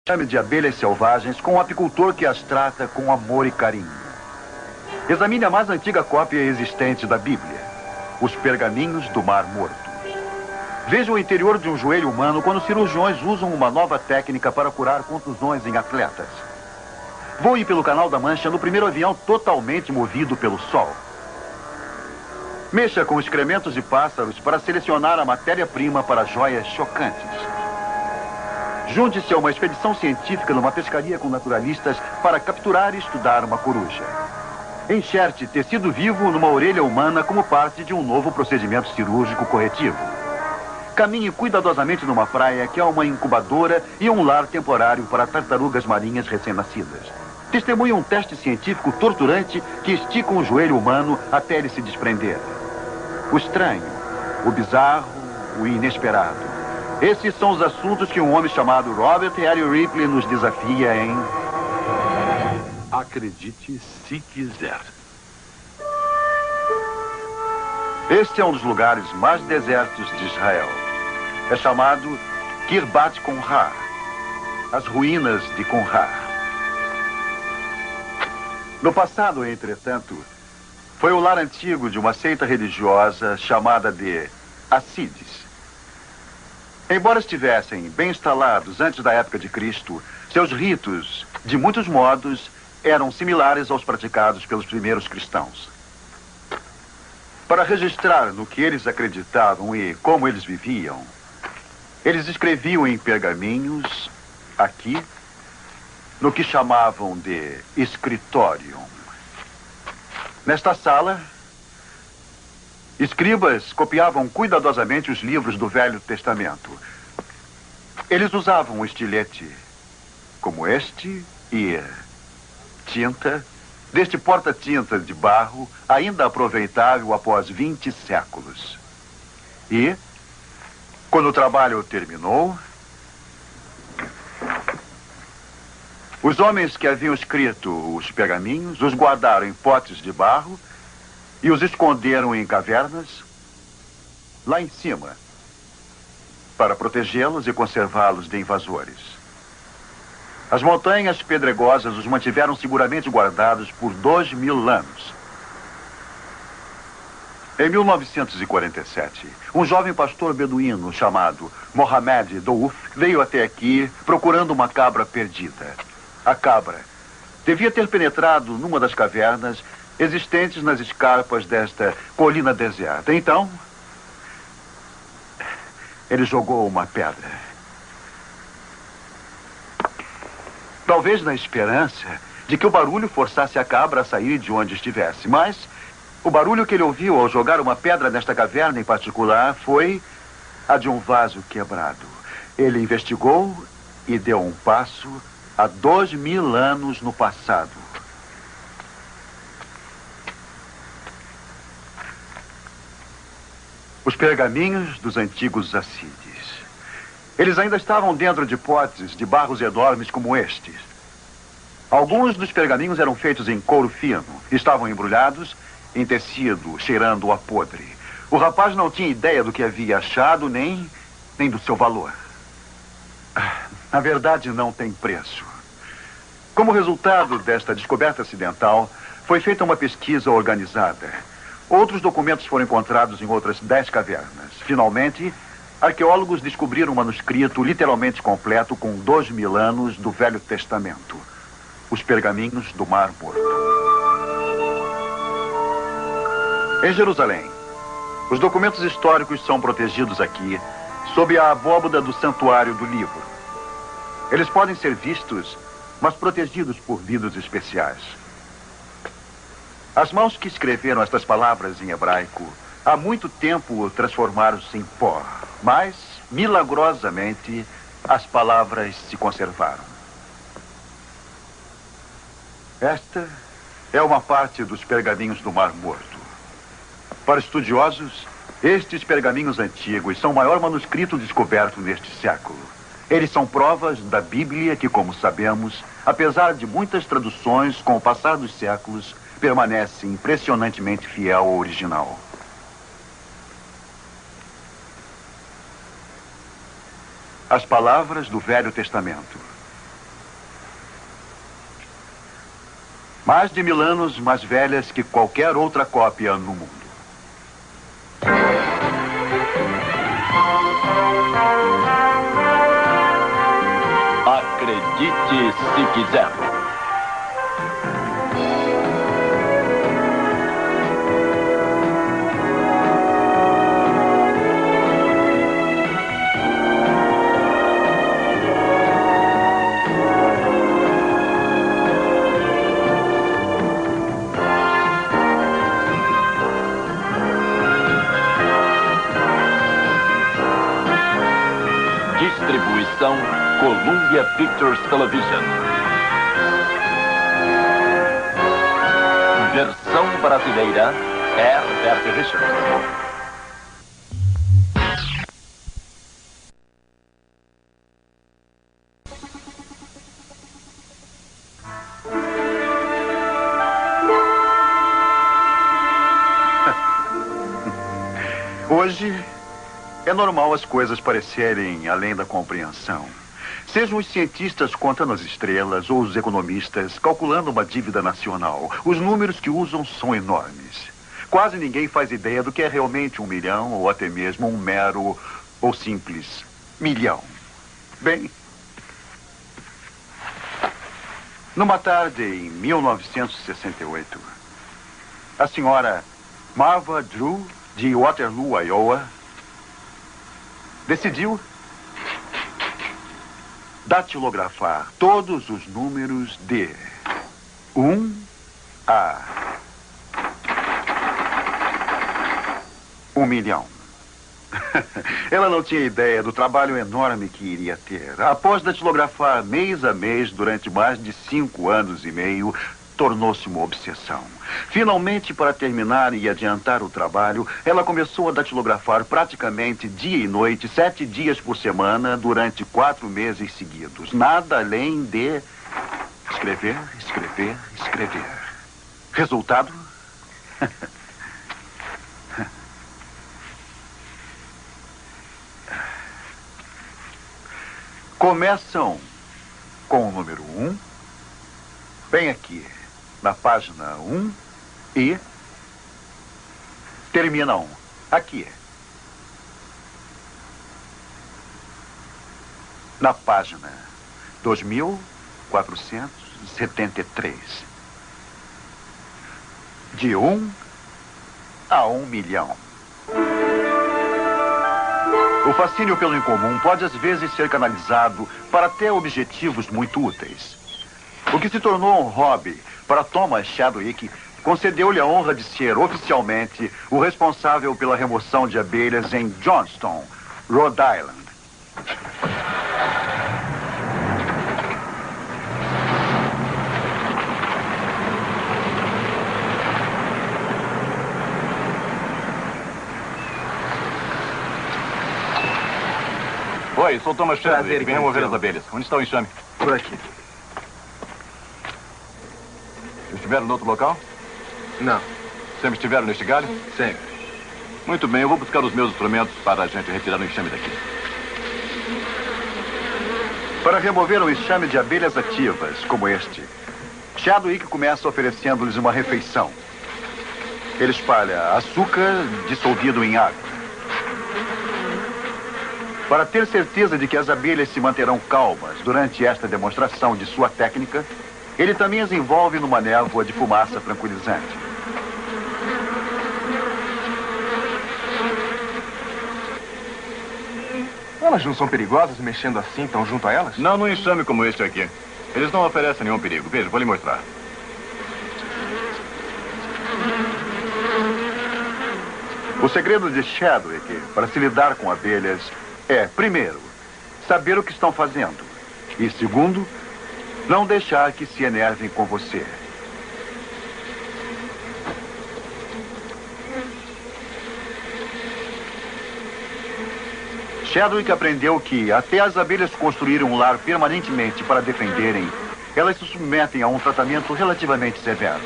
Chame de abelhas selvagens com um apicultor que as trata com amor e carinho. Examine a mais antiga cópia existente da Bíblia, os pergaminhos do Mar Morto. Veja o interior de um joelho humano quando cirurgiões usam uma nova técnica para curar contusões em atletas. Voe pelo Canal da Mancha no primeiro avião totalmente movido pelo sol. Mexa com excrementos de pássaros para selecionar a matéria-prima para joias chocantes. Junte-se a uma expedição científica numa pescaria com naturalistas para capturar e estudar uma coruja. Enxerte tecido vivo numa orelha humana como parte de um novo procedimento cirúrgico corretivo. Caminhe cuidadosamente numa praia que é uma incubadora e um lar temporário para tartarugas marinhas recém-nascidas. Testemunhe um teste científico torturante que estica um joelho humano até ele se desprender. O estranho, o bizarro, o inesperado. Esses são os assuntos que um homem chamado Robert Harry Ripley nos desafia em... Acredite se quiser. Este é um dos lugares mais desertos de Israel. É chamado Kirbat Conrar, as ruínas de Conrar. No passado, entretanto, foi o lar antigo de uma seita religiosa chamada de Hassides. Embora estivessem bem instalados antes da época de Cristo, seus ritos, de muitos modos, eram similares aos praticados pelos primeiros cristãos. Para registrar no que eles acreditavam e como eles viviam, eles escreviam em pergaminhos, aqui, no que chamavam de escritório. Nesta sala, escribas copiavam cuidadosamente os livros do Velho Testamento. Eles usavam um estilete como este e tinta deste porta-tinta de barro ainda aproveitável após 20 séculos. E, quando o trabalho terminou, os homens que haviam escrito os pergaminhos os guardaram em potes de barro e os esconderam em cavernas lá em cima para protegê-los e conservá-los de invasores. As montanhas pedregosas os mantiveram seguramente guardados por 2000 anos. Em 1947, um jovem pastor beduíno chamado Mohamed Douf veio até aqui procurando uma cabra perdida. A cabra devia ter penetrado numa das cavernas existentes nas escarpas desta colina deserta. Então, ele jogou uma pedra. Talvez na esperança de que o barulho forçasse a cabra a sair de onde estivesse. Mas o barulho que ele ouviu ao jogar uma pedra nesta caverna em particular foi a de um vaso quebrado. Ele investigou e deu um passo há 2000 anos no passado. Os pergaminhos dos antigos Hassides. Eles ainda estavam dentro de potes de barros enormes como estes. Alguns dos pergaminhos eram feitos em couro fino. Estavam embrulhados em tecido, cheirando a podre. O rapaz não tinha ideia do que havia achado, nem do seu valor. Na verdade, não tem preço. Como resultado desta descoberta acidental, foi feita uma pesquisa organizada. Outros documentos foram encontrados em outras 10 cavernas. Finalmente, arqueólogos descobriram um manuscrito literalmente completo com 2000 anos do Velho Testamento. Os pergaminhos do Mar Morto. Em Jerusalém, os documentos históricos são protegidos aqui, sob a abóbada do Santuário do Livro. Eles podem ser vistos, mas protegidos por vidros especiais. As mãos que escreveram estas palavras em hebraico há muito tempo transformaram-se em pó, mas, milagrosamente, as palavras se conservaram. Esta é uma parte dos pergaminhos do Mar Morto. Para estudiosos, estes pergaminhos antigos são o maior manuscrito descoberto neste século. Eles são provas da Bíblia que, como sabemos, apesar de muitas traduções com o passar dos séculos, permanece impressionantemente fiel ao original. As palavras do Velho Testamento. Mais de 1000 anos mais velhas que qualquer outra cópia no mundo. Acredite se quiser. Distribuição Columbia Pictures Television. Versão brasileira Herbert Richards. Hoje, é normal as coisas parecerem além da compreensão. Sejam os cientistas contando as estrelas ou os economistas calculando uma dívida nacional. Os números que usam são enormes. Quase ninguém faz ideia do que é realmente 1 milhão ou até mesmo um mero ou simples milhão. Bem, numa tarde em 1968, a senhora Marva Drew, de Waterloo, Iowa, decidiu datilografar todos os números de 1 a 1 milhão. Ela não tinha ideia do trabalho enorme que iria ter. Após datilografar mês a mês durante mais de 5 anos e meio, tornou-se uma obsessão. Finalmente, para terminar e adiantar o trabalho, ela começou a datilografar praticamente dia e noite, 7 dias por semana, durante 4 meses seguidos. Nada além de escrever, escrever, escrever. Resultado? Começam com o número 1, bem aqui, na página 1, e terminam aqui, na página 2473. De 1 a 1 milhão. O fascínio pelo incomum pode às vezes ser canalizado para até objetivos muito úteis. O que se tornou um hobby para Thomas Chadwick concedeu-lhe a honra de ser oficialmente o responsável pela remoção de abelhas em Johnston, Rhode Island. Oi, sou Thomas Chadwick. Venho mover as abelhas. Onde está o enxame? Por aqui. Estiveram no outro local? Não. Sempre estiveram neste galho? Sempre. Muito bem, eu vou buscar os meus instrumentos para a gente retirar o enxame daqui. Para remover um enxame de abelhas ativas, como este, Chadwick começa oferecendo-lhes uma refeição. Ele espalha açúcar dissolvido em água. Para ter certeza de que as abelhas se manterão calmas durante esta demonstração de sua técnica, ele também as envolve numa névoa de fumaça tranquilizante. Elas não são perigosas mexendo assim tão junto a elas? Não num enxame como este aqui. Eles não oferecem nenhum perigo. Veja, vou lhe mostrar. O segredo de Chadwick para se lidar com abelhas é, primeiro, saber o que estão fazendo. E segundo, não deixar que se enervem com você. Chadwick aprendeu que, até as abelhas construírem um lar permanentemente para defenderem, elas se submetem a um tratamento relativamente severo.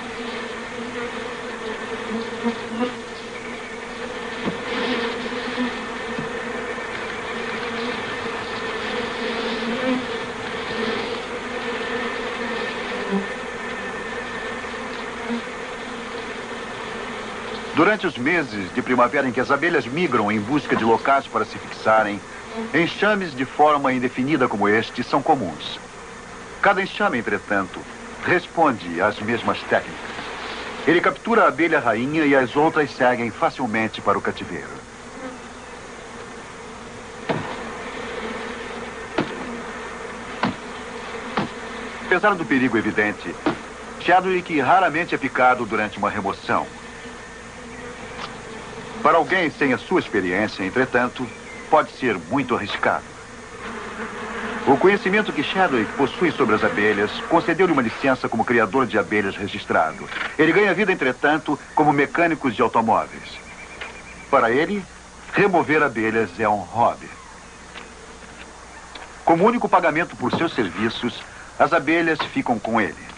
Durante os meses de primavera em que as abelhas migram em busca de locais para se fixarem, enxames de forma indefinida como este são comuns. Cada enxame, entretanto, responde às mesmas técnicas. Ele captura a abelha rainha e as outras seguem facilmente para o cativeiro. Apesar do perigo evidente, Chadwick raramente é picado durante uma remoção. Para alguém sem a sua experiência, entretanto, pode ser muito arriscado. O conhecimento que Chadwick possui sobre as abelhas concedeu-lhe uma licença como criador de abelhas registrado. Ele ganha vida, entretanto, como mecânico de automóveis. Para ele, remover abelhas é um hobby. Como único pagamento por seus serviços, as abelhas ficam com ele.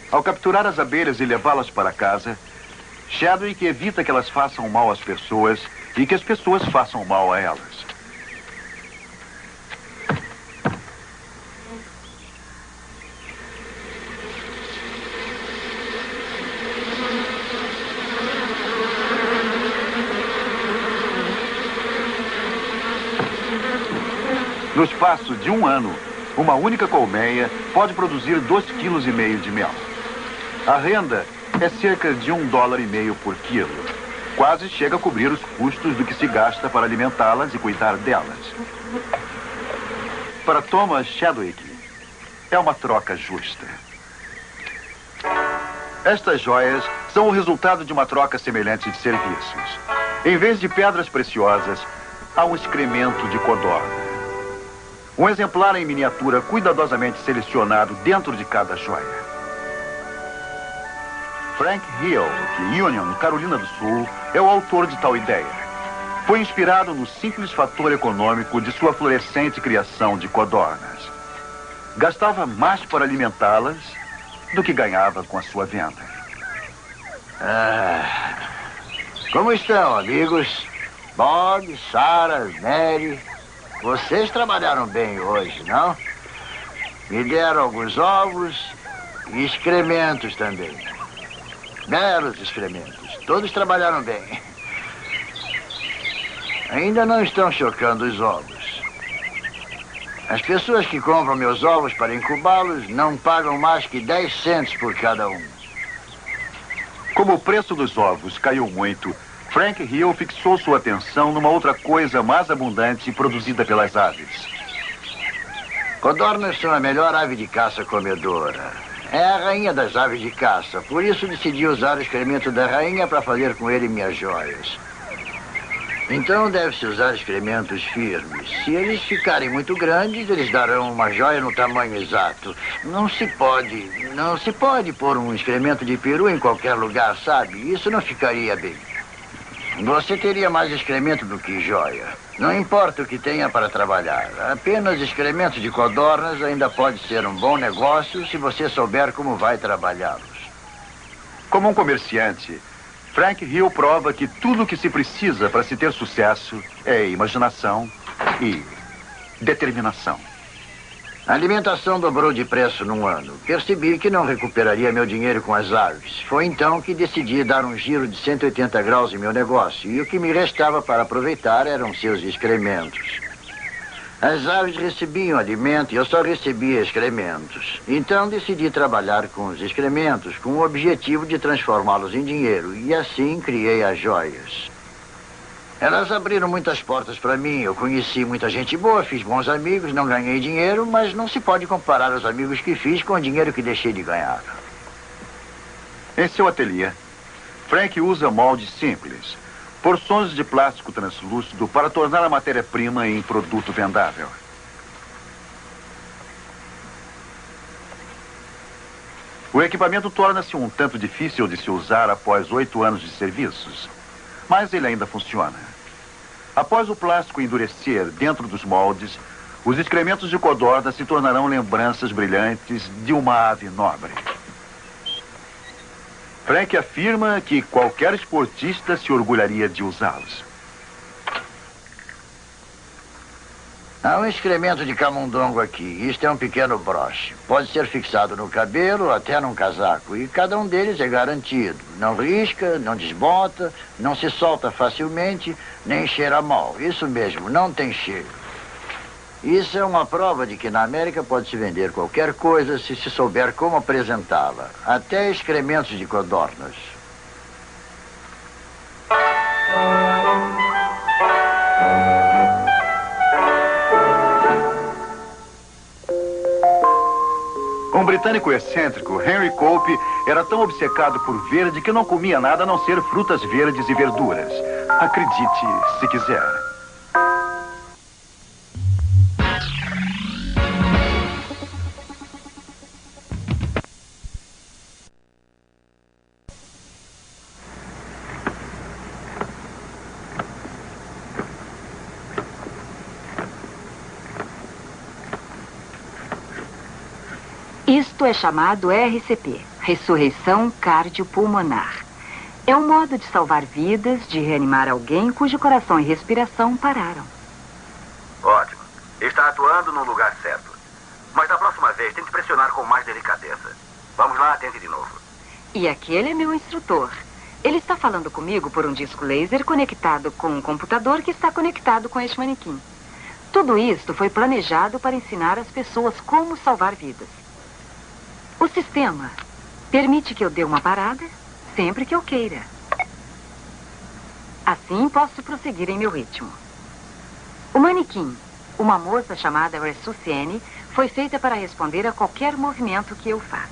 Ao capturar as abelhas e levá-las para casa, Chadwick evita que elas façam mal às pessoas e que as pessoas façam mal a elas. No espaço de um ano, uma única colmeia pode produzir 2,5 kg de mel. A renda é cerca de $1,50 por quilo. Quase chega a cobrir os custos do que se gasta para alimentá-las e cuidar delas. Para Thomas Chadwick, é uma troca justa. Estas joias são o resultado de uma troca semelhante de serviços. Em vez de pedras preciosas, há um excremento de codorna. Um exemplar em miniatura cuidadosamente selecionado dentro de cada joia. Frank Hill, de Union, Carolina do Sul, é o autor de tal ideia. Foi inspirado no simples fator econômico de sua florescente criação de codornas. Gastava mais para alimentá-las do que ganhava com a sua venda. Como estão, amigos? Bob, Sarah, Mary. Vocês trabalharam bem hoje, não? Me deram alguns ovos e excrementos também. Belos excrementos. Todos trabalharam bem. Ainda não estão chocando os ovos. As pessoas que compram meus ovos para incubá-los não pagam mais que 10 cents por cada um. Como o preço dos ovos caiu muito, Frank Hill fixou sua atenção numa outra coisa mais abundante produzida pelas aves. Codornas são a melhor ave de caça comedora. É a rainha das aves de caça. Por isso decidi usar o excremento da rainha para fazer com ele minhas joias. Então deve-se usar excrementos firmes. Se eles ficarem muito grandes, eles darão uma joia no tamanho exato. Não se pode pôr um excremento de peru em qualquer lugar, sabe? Isso não ficaria bem. Você teria mais excremento do que joia. Não importa o que tenha para trabalhar. Apenas excrementos de codornas ainda pode ser um bom negócio se você souber como vai trabalhá-los. Como um comerciante, Frank Hill prova que tudo o que se precisa para se ter sucesso é imaginação e determinação. A alimentação dobrou de preço num ano. Percebi que não recuperaria meu dinheiro com as aves. Foi então que decidi dar um giro de 180 graus em meu negócio. E o que me restava para aproveitar eram seus excrementos. As aves recebiam alimento e eu só recebia excrementos. Então decidi trabalhar com os excrementos com o objetivo de transformá-los em dinheiro. E assim criei as joias. Elas abriram muitas portas para mim. Eu conheci muita gente boa, fiz bons amigos, não ganhei dinheiro, mas não se pode comparar os amigos que fiz com o dinheiro que deixei de ganhar. Em seu ateliê, Frank usa moldes simples, porções de plástico translúcido para tornar a matéria-prima em produto vendável. O equipamento torna-se um tanto difícil de se usar após 8 anos de serviços, mas ele ainda funciona. Após o plástico endurecer dentro dos moldes, os excrementos de codorna se tornarão lembranças brilhantes de uma ave nobre. Frank afirma que qualquer esportista se orgulharia de usá-los. Há um excremento de camundongo aqui. Isto é um pequeno broche. Pode ser fixado no cabelo ou até num casaco. E cada um deles é garantido. Não risca, não desbota, não se solta facilmente, nem cheira mal. Isso mesmo, não tem cheiro. Isso é uma prova de que na América pode-se vender qualquer coisa se se souber como apresentá-la. Até excrementos de codornas. Um britânico excêntrico, Henry Cope, era tão obcecado por verde que não comia nada a não ser frutas verdes e verduras. Acredite, se quiser. Isto é chamado RCP, Ressurreição Cardiopulmonar. É um modo de salvar vidas, de reanimar alguém cujo coração e respiração pararam. Ótimo. Está atuando no lugar certo. Mas da próxima vez, tente pressionar com mais delicadeza. Vamos lá, tente de novo. E aquele é meu instrutor. Ele está falando comigo por um disco laser conectado com um computador que está conectado com este manequim. Tudo isto foi planejado para ensinar as pessoas como salvar vidas. O sistema permite que eu dê uma parada sempre que eu queira. Assim posso prosseguir em meu ritmo. O manequim, uma moça chamada Ressuciene, foi feita para responder a qualquer movimento que eu faça.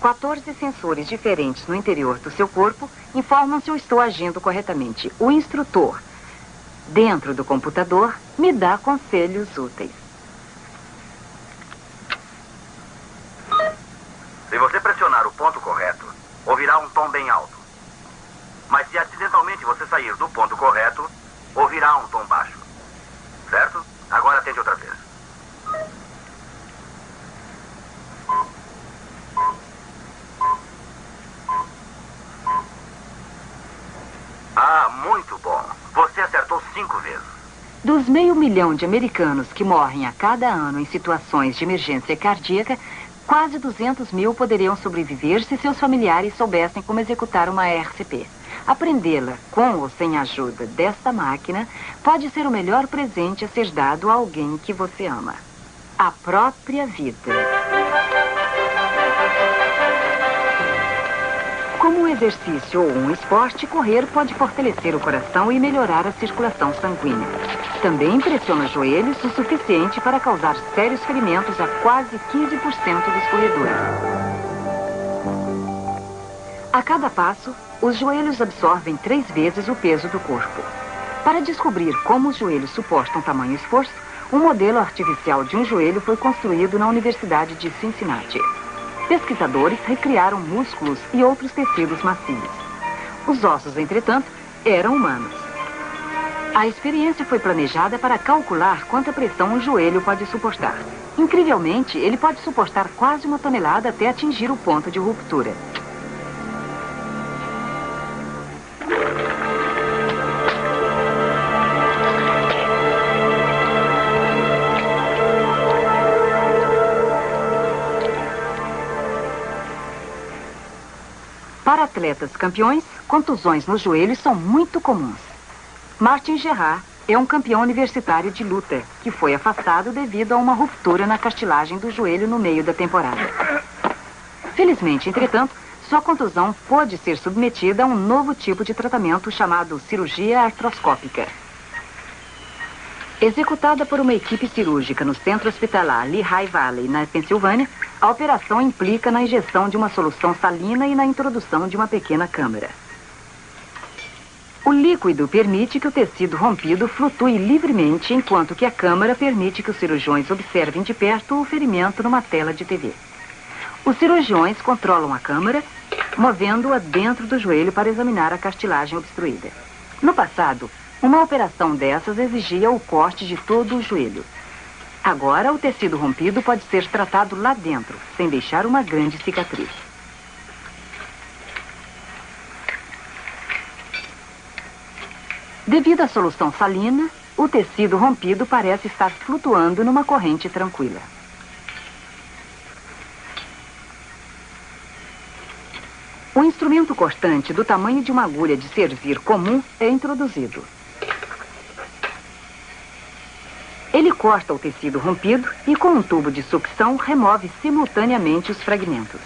14 sensores diferentes no interior do seu corpo informam se eu estou agindo corretamente. O instrutor, dentro do computador, me dá conselhos úteis. Se você pressionar o ponto correto, ouvirá um tom bem alto. Mas se acidentalmente você sair do ponto correto, ouvirá um tom baixo. Certo? Agora tente outra vez. Ah, muito bom. Você acertou 5 vezes. Dos 500 mil de americanos que morrem a cada ano em situações de emergência cardíaca, quase 200 mil poderiam sobreviver se seus familiares soubessem como executar uma RCP. Aprendê-la, com ou sem a ajuda desta máquina, pode ser o melhor presente a ser dado a alguém que você ama. A própria vida. Como um exercício ou um esporte, correr pode fortalecer o coração e melhorar a circulação sanguínea. Também pressiona os joelhos o suficiente para causar sérios ferimentos a quase 15% dos corredores. A cada passo, os joelhos absorvem 3 vezes o peso do corpo. Para descobrir como os joelhos suportam tamanho esforço, um modelo artificial de um joelho foi construído na Universidade de Cincinnati. Pesquisadores recriaram músculos e outros tecidos macios. Os ossos, entretanto, eram humanos. A experiência foi planejada para calcular quanta pressão o joelho pode suportar. Incrivelmente, ele pode suportar quase 1 tonelada até atingir o ponto de ruptura. Para atletas campeões, contusões nos joelhos são muito comuns. Martin Gerard é um campeão universitário de luta que foi afastado devido a uma ruptura na cartilagem do joelho no meio da temporada. Felizmente, entretanto, sua contusão pôde ser submetida a um novo tipo de tratamento chamado cirurgia artroscópica. Executada por uma equipe cirúrgica no centro hospitalar Lehigh Valley, na Pensilvânia, a operação implica na injeção de uma solução salina e na introdução de uma pequena câmara. O líquido permite que o tecido rompido flutue livremente, enquanto que a câmara permite que os cirurgiões observem de perto o ferimento numa tela de TV. Os cirurgiões controlam a câmara, movendo-a dentro do joelho para examinar a cartilagem obstruída. No passado, uma operação dessas exigia o corte de todo o joelho. Agora, o tecido rompido pode ser tratado lá dentro, sem deixar uma grande cicatriz. Devido à solução salina, o tecido rompido parece estar flutuando numa corrente tranquila. Um instrumento cortante do tamanho de uma agulha de servir comum é introduzido. Ele corta o tecido rompido e, com um tubo de sucção, remove simultaneamente os fragmentos.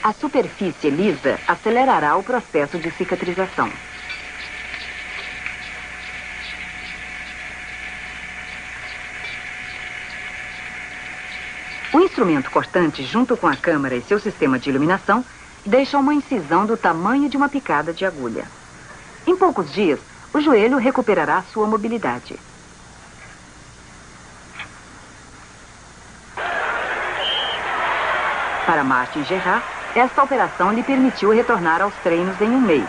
A superfície lisa acelerará o processo de cicatrização. O instrumento cortante, junto com a câmara e seu sistema de iluminação, deixa uma incisão do tamanho de uma picada de agulha. Em poucos dias, o joelho recuperará sua mobilidade. Para Martin Gerard, esta operação lhe permitiu retornar aos treinos em um mês.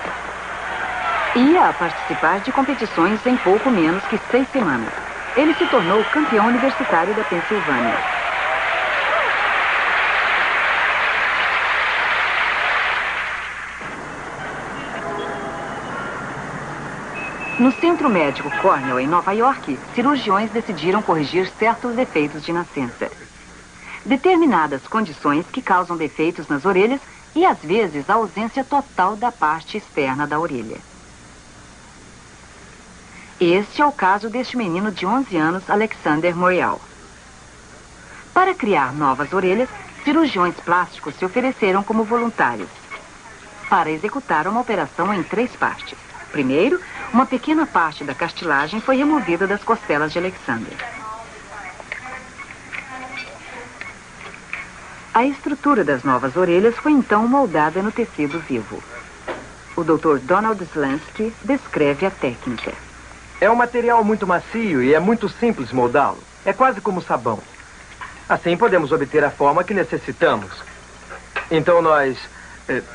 Ia participar de competições em pouco menos que 6 semanas. Ele se tornou campeão universitário da Pensilvânia. No Centro Médico Cornell, em Nova York, cirurgiões decidiram corrigir certos defeitos de nascença. Determinadas condições que causam defeitos nas orelhas e, às vezes, a ausência total da parte externa da orelha. Este é o caso deste menino de 11 anos, Alexander Morial. Para criar novas orelhas, cirurgiões plásticos se ofereceram como voluntários para executar uma operação em 3 partes. Primeiro, uma pequena parte da cartilagem foi removida das costelas de Alexander. A estrutura das novas orelhas foi então moldada no tecido vivo. O Dr. Donald Slansky descreve a técnica. É um material muito macio e é muito simples moldá-lo. É quase como sabão. Assim podemos obter a forma que necessitamos. Então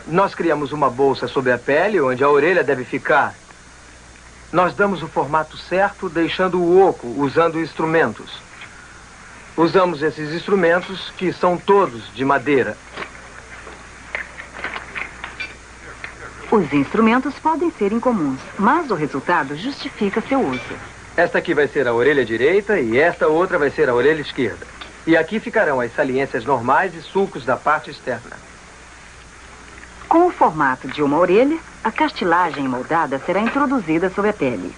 nós criamos uma bolsa sobre a pele onde a orelha deve ficar. Nós damos o formato certo, deixando o oco, usando instrumentos. Usamos esses instrumentos, que são todos de madeira. Os instrumentos podem ser incomuns, mas o resultado justifica seu uso. Esta aqui vai ser a orelha direita e esta outra vai ser a orelha esquerda. E aqui ficarão as saliências normais e sulcos da parte externa. Com o formato de uma orelha, a cartilagem moldada será introduzida sobre a pele.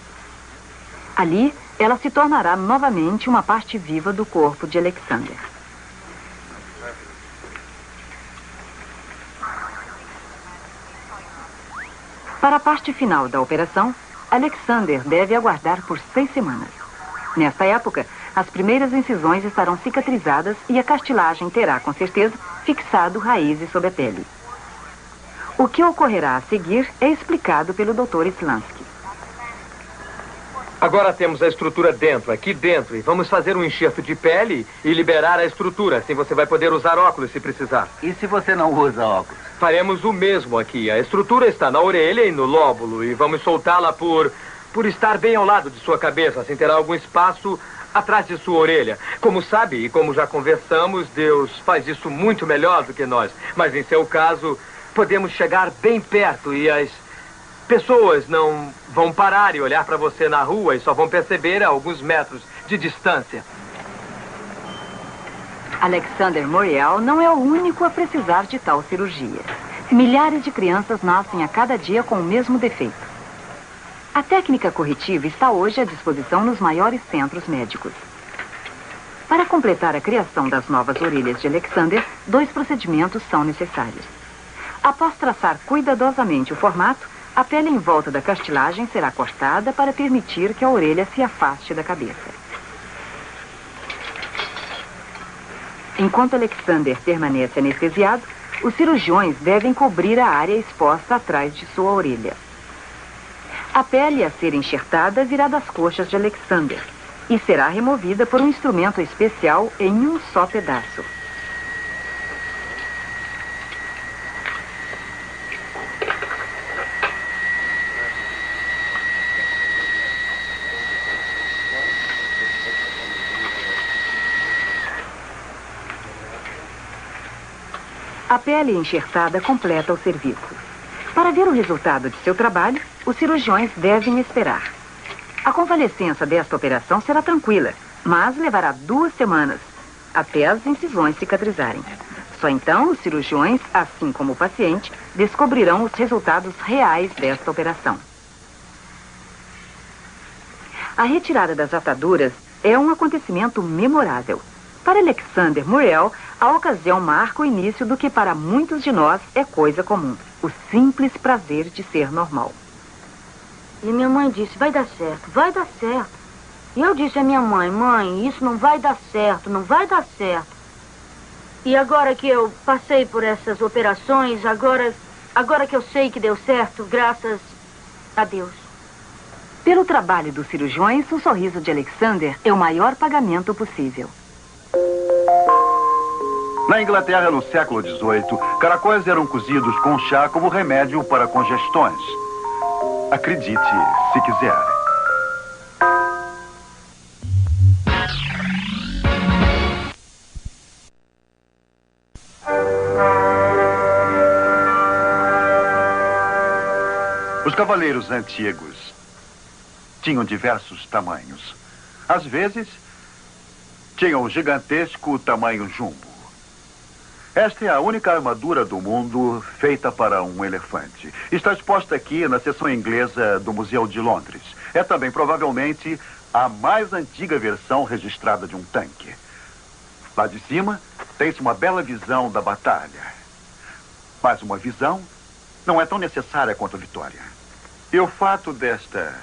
Ali, ela se tornará novamente uma parte viva do corpo de Alexander. Para a parte final da operação, Alexander deve aguardar por 6 semanas. Nesta época, as primeiras incisões estarão cicatrizadas e a cartilagem terá, com certeza, fixado raízes sobre a pele. O que ocorrerá a seguir é explicado pelo Dr. Slansky. Agora temos a estrutura dentro, aqui dentro, e vamos fazer um enxerto de pele e liberar a estrutura. Assim você vai poder usar óculos se precisar. E se você não usa óculos? Faremos o mesmo aqui. A estrutura está na orelha e no lóbulo e vamos soltá-la por estar bem ao lado de sua cabeça. Assim terá algum espaço atrás de sua orelha. Como sabe e como já conversamos, Deus faz isso muito melhor do que nós. Mas em seu caso, podemos chegar bem perto e as pessoas não vão parar e olhar para você na rua e só vão perceber a alguns metros de distância. Alexander Morial não é o único a precisar de tal cirurgia. Milhares de crianças nascem a cada dia com o mesmo defeito. A técnica corretiva está hoje à disposição nos maiores centros médicos. Para completar a criação das novas orelhas de Alexander, 2 procedimentos são necessários. Após traçar cuidadosamente o formato, a pele em volta da cartilagem será cortada para permitir que a orelha se afaste da cabeça. Enquanto Alexander permanece anestesiado, os cirurgiões devem cobrir a área exposta atrás de sua orelha. A pele a ser enxertada virá das coxas de Alexander e será removida por um instrumento especial em um só pedaço. A pele enxertada completa o serviço. Para ver o resultado de seu trabalho, os cirurgiões devem esperar. A convalescença desta operação será tranquila, mas levará 2 semanas, até as incisões cicatrizarem. Só então os cirurgiões, assim como o paciente, descobrirão os resultados reais desta operação. A retirada das ataduras é um acontecimento memorável. Para Alexander Muriel, a ocasião marca o início do que para muitos de nós é coisa comum. O simples prazer de ser normal. E minha mãe disse, vai dar certo, vai dar certo. E eu disse à minha mãe, mãe, isso não vai dar certo, não vai dar certo. E agora que eu passei por essas operações, agora que eu sei que deu certo, graças a Deus. Pelo trabalho dos cirurgiões, o sorriso de Alexander é o maior pagamento possível. Na Inglaterra, no século XVIII, caracóis eram cozidos com chá como remédio para congestões. Acredite, se quiser. Os cavaleiros antigos tinham diversos tamanhos. Às vezes, tinham o gigantesco tamanho jumbo. Esta é a única armadura do mundo feita para um elefante. Está exposta aqui na seção inglesa do Museu de Londres. É também, provavelmente, a mais antiga versão registrada de um tanque. Lá de cima, tem-se uma bela visão da batalha. Mas uma visão não é tão necessária quanto a vitória. E o fato desta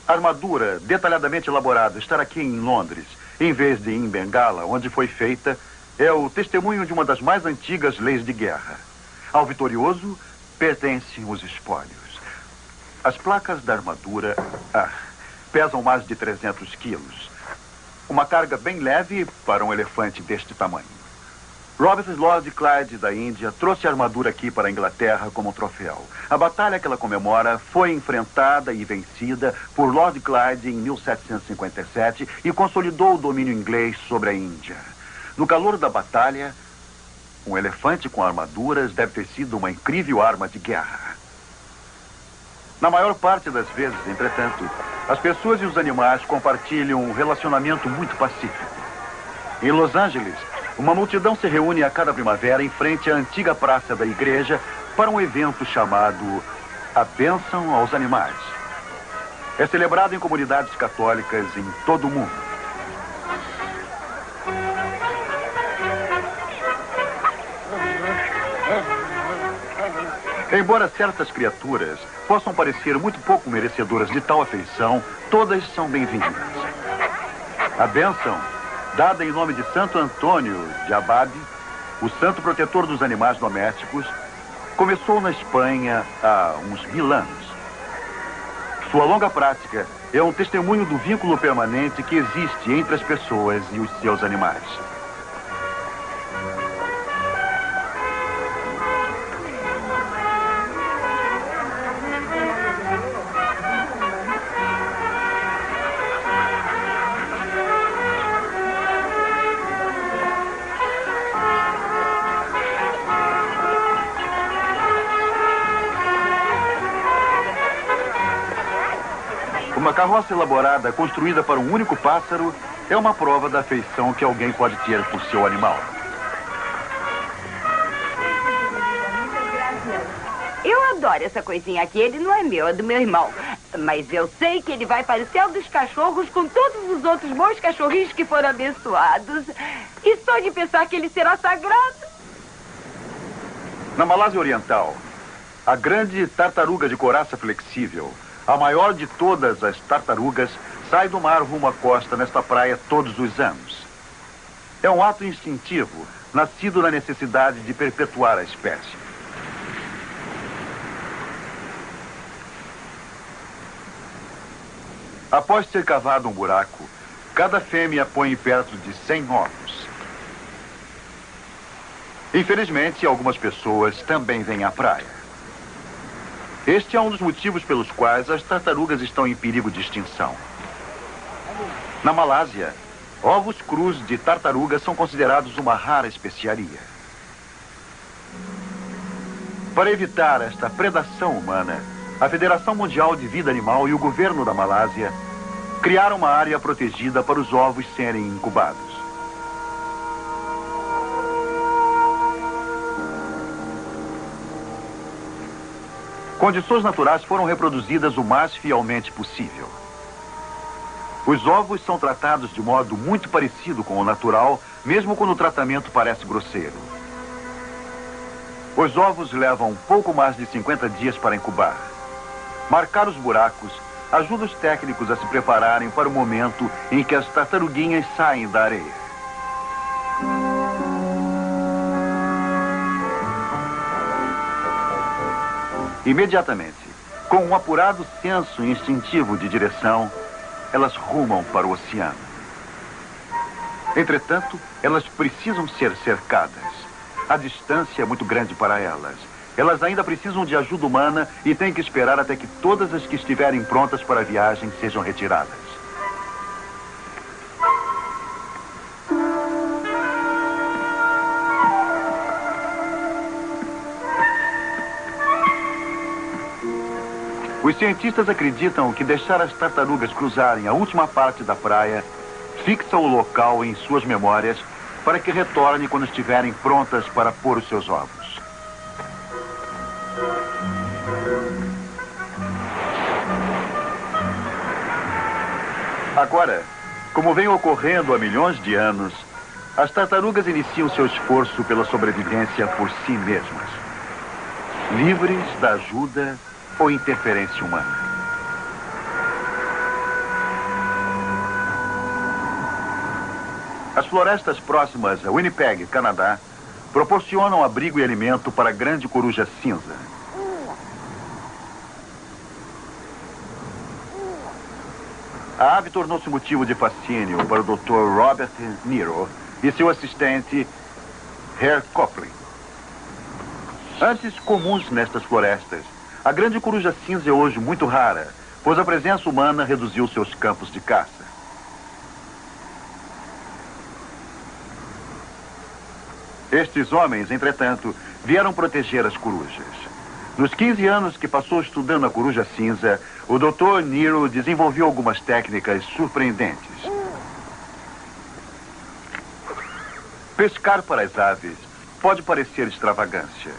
armadura detalhadamente elaborada estar aqui em Londres, em vez de em Bengala, onde foi feita, é o testemunho de uma das mais antigas leis de guerra. Ao vitorioso pertencem os espólios. As placas da armadura pesam mais de 300 quilos. Uma carga bem leve para um elefante deste tamanho. Robert Lord Clyde da Índia trouxe a armadura aqui para a Inglaterra como um troféu. A batalha que ela comemora foi enfrentada e vencida por Lord Clyde em 1757 e consolidou o domínio inglês sobre a Índia. No calor da batalha, um elefante com armaduras deve ter sido uma incrível arma de guerra. Na maior parte das vezes, entretanto, as pessoas e os animais compartilham um relacionamento muito pacífico. Em Los Angeles, uma multidão se reúne a cada primavera em frente à antiga praça da igreja para um evento chamado A Bênção aos Animais. É celebrado em comunidades católicas em todo o mundo. Embora certas criaturas possam parecer muito pouco merecedoras de tal afeição, todas são bem-vindas. A bênção, dada em nome de Santo Antônio de Abade, o santo protetor dos animais domésticos, começou na Espanha há uns 1000 anos. Sua longa prática é um testemunho do vínculo permanente que existe entre as pessoas e os seus animais. Uma carroça elaborada, construída para um único pássaro, é uma prova da afeição que alguém pode ter por seu animal. Eu adoro essa coisinha aqui. Ele não é meu, é do meu irmão. Mas eu sei que ele vai para o céu dos cachorros com todos os outros bons cachorrinhos que foram abençoados. E só de pensar que ele será sagrado. Na Malásia Oriental, a grande tartaruga de coraça flexível, a maior de todas as tartarugas, sai do mar rumo à costa nesta praia todos os anos. É um ato instintivo, nascido na necessidade de perpetuar a espécie. Após ter cavado um buraco, cada fêmea põe perto de 100 ovos. Infelizmente, algumas pessoas também vêm à praia. Este é um dos motivos pelos quais as tartarugas estão em perigo de extinção. Na Malásia, ovos crus de tartaruga são considerados uma rara especiaria. Para evitar esta predação humana, a Federação Mundial de Vida Animal e o governo da Malásia criaram uma área protegida para os ovos serem incubados. Condições naturais foram reproduzidas o mais fielmente possível. Os ovos são tratados de modo muito parecido com o natural, mesmo quando o tratamento parece grosseiro. Os ovos levam pouco mais de 50 dias para incubar. Marcar os buracos ajuda os técnicos a se prepararem para o momento em que as tartaruguinhas saem da areia. Imediatamente, com um apurado senso instintivo de direção, elas rumam para o oceano. Entretanto, elas precisam ser cercadas. A distância é muito grande para elas. Elas ainda precisam de ajuda humana e têm que esperar até que todas as que estiverem prontas para a viagem sejam retiradas. Os cientistas acreditam que deixar as tartarugas cruzarem a última parte da praia fixa o local em suas memórias para que retornem quando estiverem prontas para pôr os seus ovos. Agora, como vem ocorrendo há milhões de anos, as tartarugas iniciam seu esforço pela sobrevivência por si mesmas, livres da ajuda ou interferência humana. As florestas próximas a Winnipeg, Canadá, proporcionam abrigo e alimento para a grande coruja cinza. A ave tornou-se motivo de fascínio para o Dr. Robert Niro e seu assistente, Herr Copley. Antes comuns nestas florestas, a grande coruja cinza é hoje muito rara, pois a presença humana reduziu seus campos de caça. Estes homens, entretanto, vieram proteger as corujas. Nos 15 anos que passou estudando a coruja cinza, o Dr. Niro desenvolveu algumas técnicas surpreendentes. Pescar para as aves pode parecer extravagância.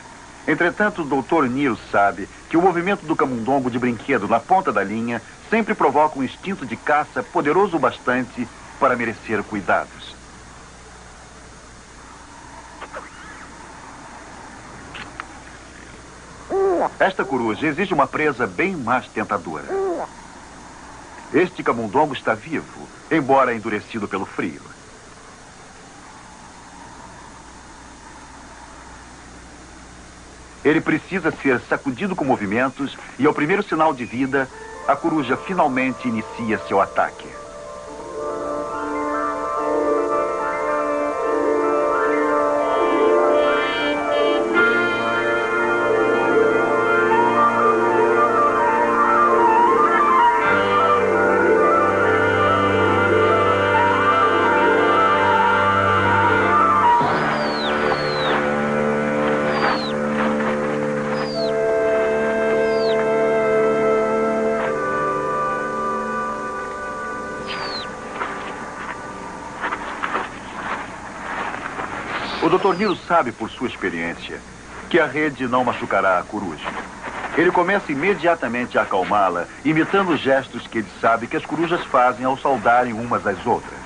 Entretanto, o Dr. Niro sabe que o movimento do camundongo de brinquedo na ponta da linha sempre provoca um instinto de caça poderoso o bastante para merecer cuidados. Esta coruja exige uma presa bem mais tentadora. Este camundongo está vivo, embora endurecido pelo frio. Ele precisa ser sacudido com movimentos e, ao primeiro sinal de vida, a coruja finalmente inicia seu ataque. O Dr. Niro sabe, por sua experiência, que a rede não machucará a coruja. Ele começa imediatamente a acalmá-la, imitando os gestos que ele sabe que as corujas fazem ao saudarem umas às outras.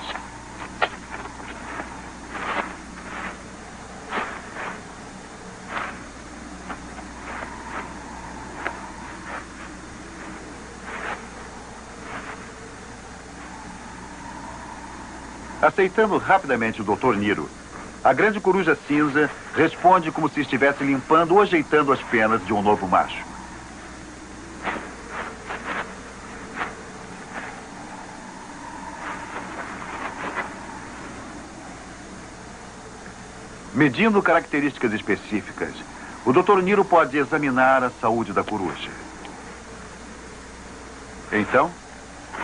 Aceitando rapidamente o Dr. Niro, a grande coruja cinza responde como se estivesse limpando ou ajeitando as penas de um novo macho. Medindo características específicas, o Dr. Niro pode examinar a saúde da coruja. Então,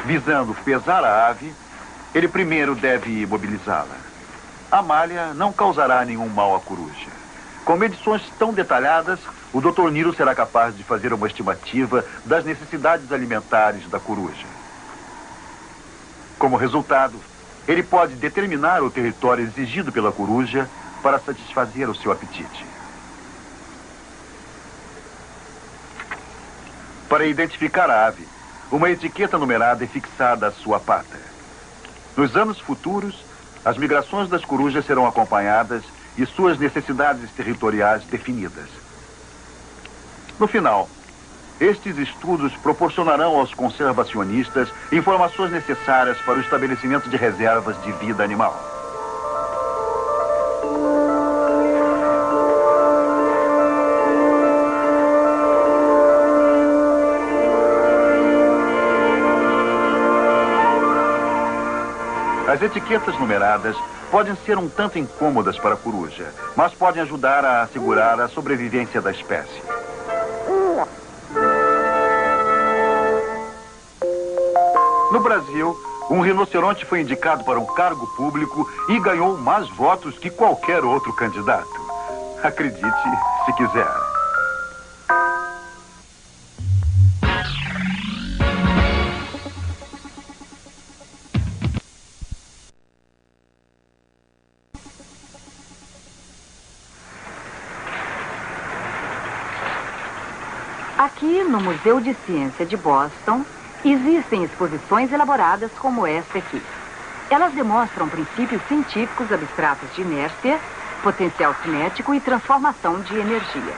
visando pesar a ave, ele primeiro deve imobilizá-la. A malha não causará nenhum mal à coruja. Com medições tão detalhadas, o Dr. Niro será capaz de fazer uma estimativa das necessidades alimentares da coruja. Como resultado, ele pode determinar o território exigido pela coruja para satisfazer o seu apetite. Para identificar a ave, uma etiqueta numerada é fixada à sua pata. Nos anos futuros, as migrações das corujas serão acompanhadas e suas necessidades territoriais definidas. No final, estes estudos proporcionarão aos conservacionistas informações necessárias para o estabelecimento de reservas de vida animal. As etiquetas numeradas podem ser um tanto incômodas para a coruja, mas podem ajudar a assegurar a sobrevivência da espécie. No Brasil, um rinoceronte foi indicado para um cargo público e ganhou mais votos que qualquer outro candidato. Acredite se quiser. Aqui, no Museu de Ciência de Boston, existem exposições elaboradas como esta aqui. Elas demonstram princípios científicos abstratos de inércia, potencial cinético e transformação de energia.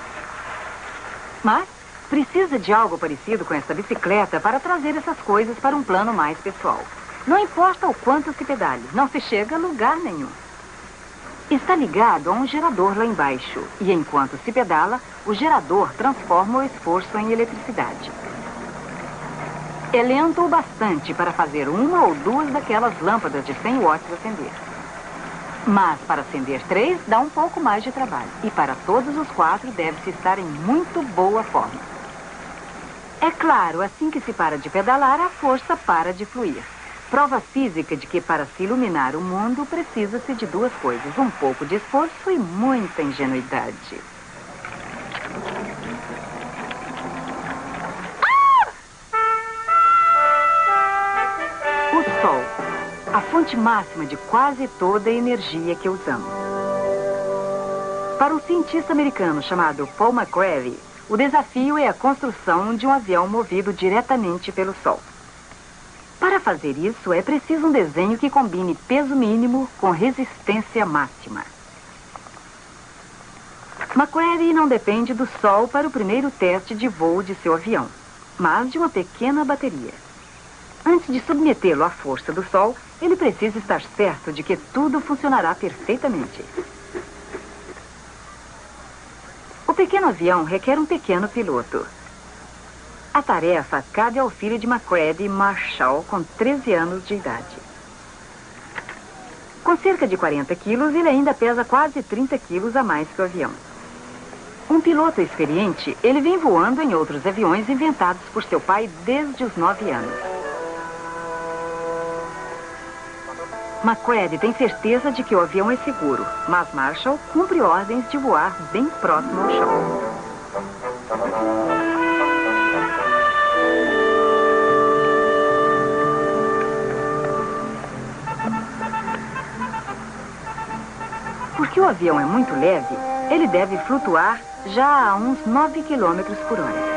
Mas precisa de algo parecido com essa bicicleta para trazer essas coisas para um plano mais pessoal. Não importa o quanto se pedale, não se chega a lugar nenhum. Está ligado a um gerador lá embaixo e, enquanto se pedala, o gerador transforma o esforço em eletricidade. É lento o bastante para fazer uma ou duas daquelas lâmpadas de 100 watts acender. Mas para acender 3 dá um pouco mais de trabalho. E para todos os 4 deve-se estar em muito boa forma. É claro, assim que se para de pedalar, a força para de fluir. Prova física de que para se iluminar o mundo precisa-se de 2 coisas. Um pouco de esforço e muita ingenuidade. O Sol, a fonte máxima de quase toda a energia que usamos. Para um cientista americano chamado Paul McCreary, o desafio é a construção de um avião movido diretamente pelo Sol. Para fazer isso, é preciso um desenho que combine peso mínimo com resistência máxima. McCreary não depende do Sol para o primeiro teste de voo de seu avião, mas de uma pequena bateria. Antes de submetê-lo à força do Sol, ele precisa estar certo de que tudo funcionará perfeitamente. O pequeno avião requer um pequeno piloto. A tarefa cabe ao filho de McCready, Marshall, com 13 anos de idade. Com cerca de 40 quilos, ele ainda pesa quase 30 quilos a mais que o avião. Um piloto experiente, ele vem voando em outros aviões inventados por seu pai desde os 9 anos. McCready tem certeza de que o avião é seguro, mas Marshall cumpre ordens de voar bem próximo ao chão. Porque o avião é muito leve, ele deve flutuar já a uns 9 km por hora.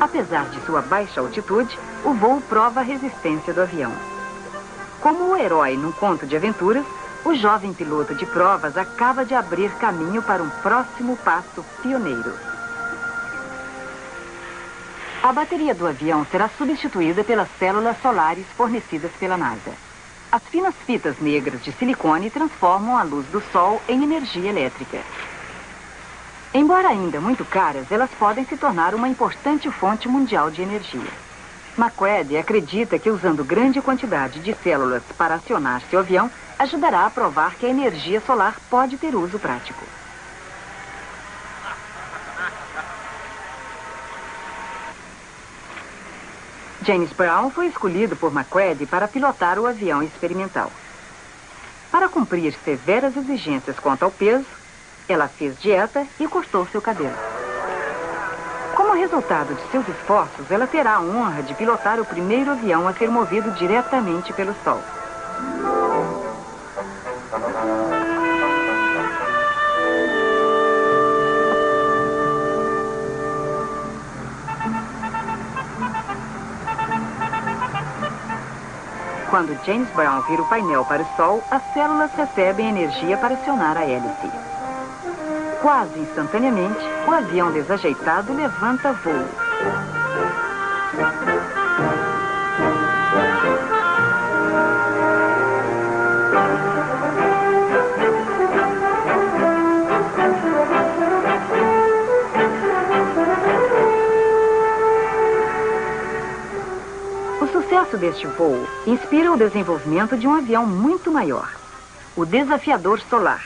Apesar de sua baixa altitude, o voo prova a resistência do avião. Como o herói num conto de aventuras, o jovem piloto de provas acaba de abrir caminho para um próximo passo pioneiro. A bateria do avião será substituída pelas células solares fornecidas pela NASA. As finas fitas negras de silicone transformam a luz do Sol em energia elétrica. Embora ainda muito caras, elas podem se tornar uma importante fonte mundial de energia. McCready acredita que usando grande quantidade de células para acionar seu avião, ajudará a provar que a energia solar pode ter uso prático. James Brown foi escolhido por MacReady para pilotar o avião experimental. Para cumprir severas exigências quanto ao peso, ela fez dieta e cortou seu cabelo. Como resultado de seus esforços, ela terá a honra de pilotar o primeiro avião a ser movido diretamente pelo Sol. Quando James Brown vira o painel para o Sol, as células recebem energia para acionar a hélice. Quase instantaneamente, o avião desajeitado levanta voo. O sucesso deste voo inspira o desenvolvimento de um avião muito maior, o Desafiador Solar.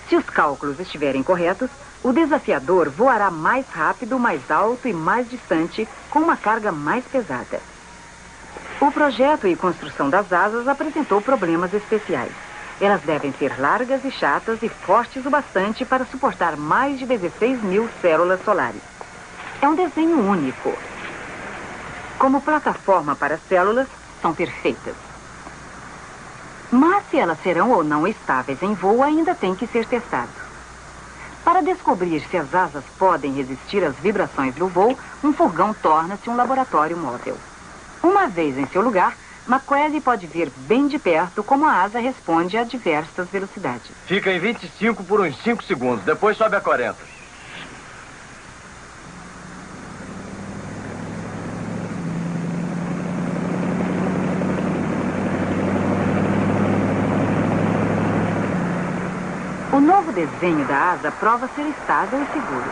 Se os cálculos estiverem corretos, o Desafiador voará mais rápido, mais alto e mais distante, com uma carga mais pesada. O projeto e construção das asas apresentou problemas especiais. Elas devem ser largas e chatas e fortes o bastante para suportar mais de 16.000 células solares. É um desenho único. Como plataforma para células, são perfeitas. Mas se elas serão ou não estáveis em voo, ainda tem que ser testado. Para descobrir se as asas podem resistir às vibrações do voo, um furgão torna-se um laboratório móvel. Uma vez em seu lugar, MacReady pode ver bem de perto como a asa responde a diversas velocidades. Fica em 25 por uns 5 segundos, depois sobe a 40. O novo desenho da asa prova ser estável e seguro.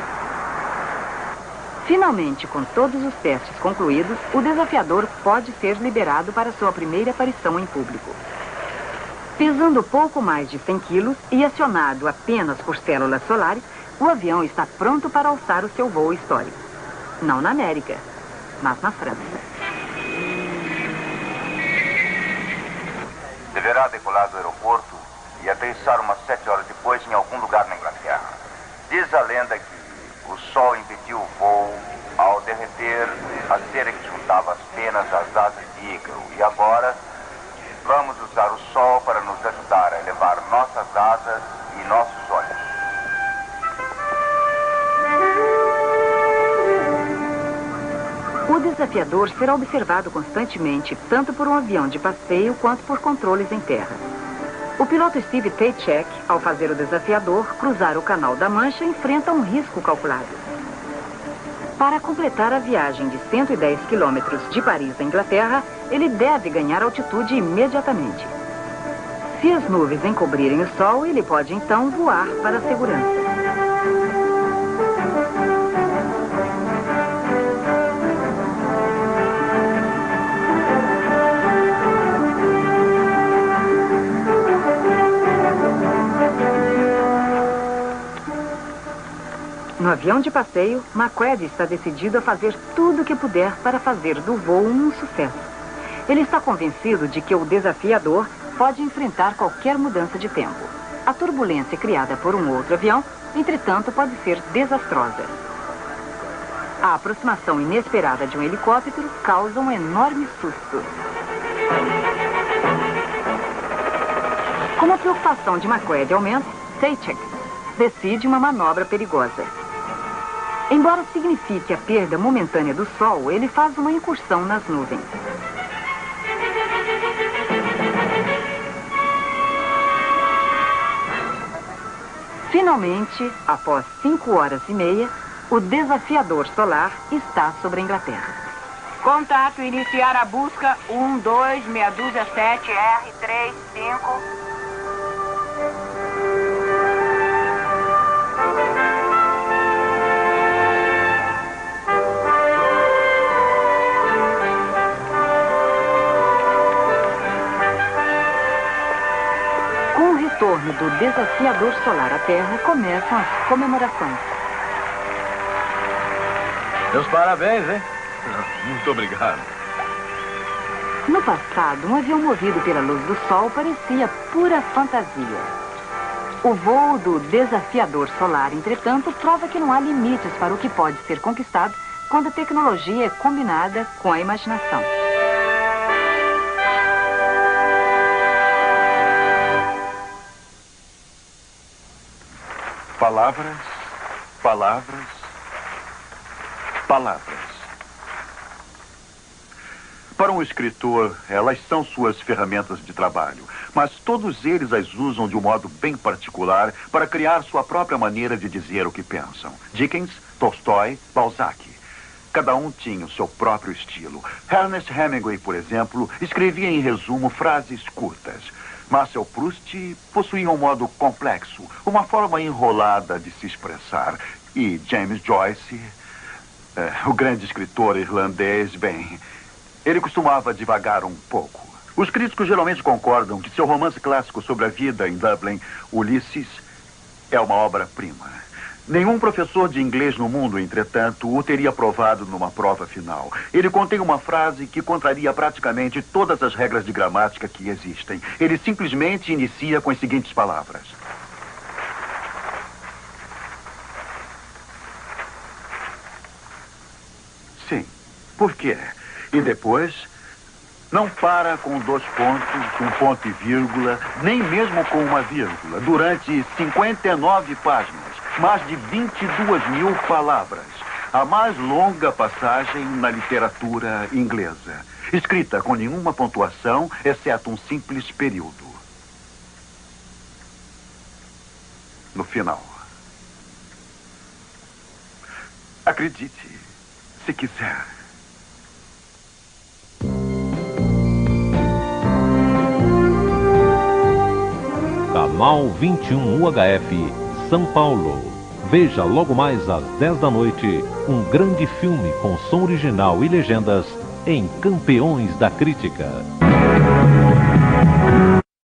Finalmente, com todos os testes concluídos, o Desafiador pode ser liberado para sua primeira aparição em público. Pesando pouco mais de 100 quilos e acionado apenas por células solares, o avião está pronto para alçar o seu voo histórico. Não na América, mas na França. Deverá decolar do aeroporto e aterrissar umas 7 horas depois em algum lugar na Inglaterra. Diz a lenda que o Sol impediu o voo ao derreter a cera que juntava as penas às asas de Ícaro. E agora vamos usar o Sol para nos ajudar a elevar nossas asas e nossos olhos. O Desafiador será observado constantemente, tanto por um avião de passeio quanto por controles em terra. O piloto Steve Taychek, ao fazer o Desafiador cruzar o Canal da Mancha, enfrenta um risco calculado. Para completar a viagem de 110 quilômetros de Paris à Inglaterra, ele deve ganhar altitude imediatamente. Se as nuvens encobrirem o Sol, ele pode então voar para a segurança. No avião de passeio, MacReady está decidido a fazer tudo o que puder para fazer do voo um sucesso. Ele está convencido de que o Desafiador pode enfrentar qualquer mudança de tempo. A turbulência criada por um outro avião, entretanto, pode ser desastrosa. A aproximação inesperada de um helicóptero causa um enorme susto. Como a preocupação de MacReady aumenta, Taychek decide uma manobra perigosa. Embora signifique a perda momentânea do Sol, ele faz uma incursão nas nuvens. Finalmente, após 5 horas e meia, o Desafiador Solar está sobre a Inglaterra. Contato, iniciar a busca 12627 R35. Com o retorno do Desafiador Solar à Terra, começam as comemorações. Meus parabéns, hein? Muito obrigado. No passado, um avião movido pela luz do sol parecia pura fantasia. O voo do desafiador solar, entretanto, prova que não há limites para o que pode ser conquistado quando a tecnologia é combinada com a imaginação. Palavras, palavras, palavras. Para um escritor, elas são suas ferramentas de trabalho, mas todos eles as usam de um modo bem particular para criar sua própria maneira de dizer o que pensam. Dickens, Tolstói, Balzac. Cada um tinha o seu próprio estilo. Ernest Hemingway, por exemplo, escrevia em resumo frases curtas. Marcel Proust possuía um modo complexo, uma forma enrolada de se expressar. E James Joyce, o grande escritor irlandês, bem, ele costumava divagar um pouco. Os críticos geralmente concordam que seu romance clássico sobre a vida em Dublin, Ulisses, é uma obra-prima. Nenhum professor de inglês no mundo, entretanto, o teria aprovado numa prova final. Ele contém uma frase que contraria praticamente todas as regras de gramática que existem. Ele simplesmente inicia com as seguintes palavras. Sim, por quê? E depois, não para com 2 pontos, 1 ponto e vírgula, nem mesmo com uma vírgula, durante 59 páginas. Mais de 22.000 palavras. A mais longa passagem na literatura inglesa. Escrita com nenhuma pontuação, exceto um simples período. No final. Acredite, se quiser. Canal 21 UHF, São Paulo. Veja logo mais às 10 da noite um grande filme com som original e legendas em Campeões da Crítica.